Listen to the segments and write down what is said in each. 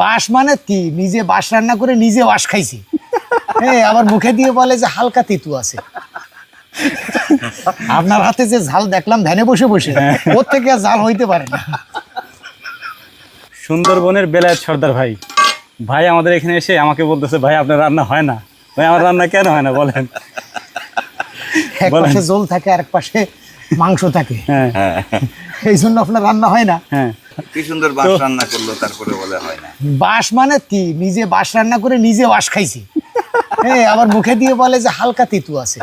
বাঁশ মানে কি, নিজে বাঁশ রান্না করে নিজে বাঁশ খাইছি। হ্যাঁ, আবার মুখে দিয়ে বলে যে হালকা তিতু আছে। আপনার হাতে যে ঝাল দেখলাম ধ্যানে বসে বসে, ওর থেকে আর ঝাল হইতে পারে না। সুন্দরবনের বেলায়েত সর্দার ভাই ভাই আমাদের এখানে এসে আমাকে বলতেছে, ভাই আপনার রান্না হয় না। ভাই আমার রান্না কেন হয় না বলেন? এক পাশে ঝোল থাকে আর এক পাশে মাংস থাকে, হ্যাঁ এই জন্য আপনার রান্না হয় না। হ্যাঁ, কি সুন্দর বাঁশ রান্না করলো, তারপরে বলে হয় না। বাঁশ মানে কি, নিজে বাঁশ রান্না করে নিজে বাঁশ খাইছি। হ্যাঁ, আবার মুখে দিয়ে বলে যে হালকা তিতু আছে।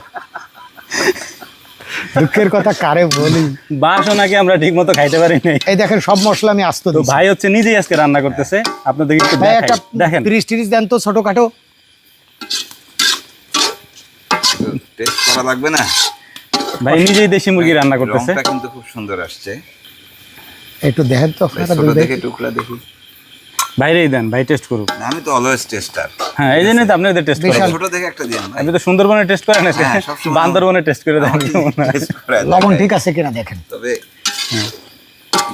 দুঃখের কথা কারে বলি, বাঁশও নাকি আমরা ঠিক মতো খাইতে পারি নাই। এই দেখেন সব মশলা আমি আস্ত তো দিছি। ভাই হচ্ছে নিজেই আজকে রান্না করতেছে, আপনাদের একটু ভাই দেখাই। একটা দেখেন 30-30 দেন তো ছোটখাটো। টেস্ট করা লাগবে না? ভাই নিজেই দেশি মুরগি রান্না করতেছে। রংটা কিন্তু খুব সুন্দর আসছে। একটু দেখেন তো ভাই, আপনারা ছোট দুই দেখে টুকরা দেখি। বাইরেই দেন, ভাই টেস্ট করুক। আমি তো অলওয়েজ টেস্টার। হ্যাঁ, এই জন্যই তো আপনাদের টেস্ট করেন। বিশাল। ছোট দেখে একটা দিন ভাই। আপনি তো সুন্দরবনে টেস্ট করেন না, হ্যাঁ, সবসময় বান্দরবনে টেস্ট করে দেন। টেস্ট করা যায়। লবণ ঠিক আছে কিনা দেখেন। তবে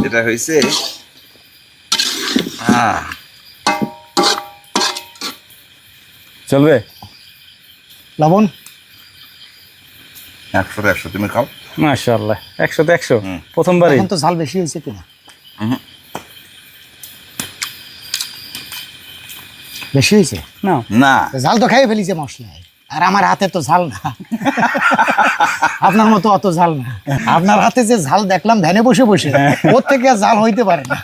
যেটা হয়েছে, চলবে? লবণ 100 তুমি খাও। মাশাআল্লাহ, 100-তে 100 হুম। প্রথমবারই। এখন তো ঝাল বেশি হয়েছে কিনা? হুম। বেশি হয়েছে না না, ঝাল তো খাই ফেলিছে মশলায়, আর আমার হাতে তো ঝাল না। আপনার মতো অত ঝাল না। আপনার হাতে যে ঝাল দেখলাম ধ্যানে বসে বসে, ওর থেকে আর ঝাল হইতে পারে না।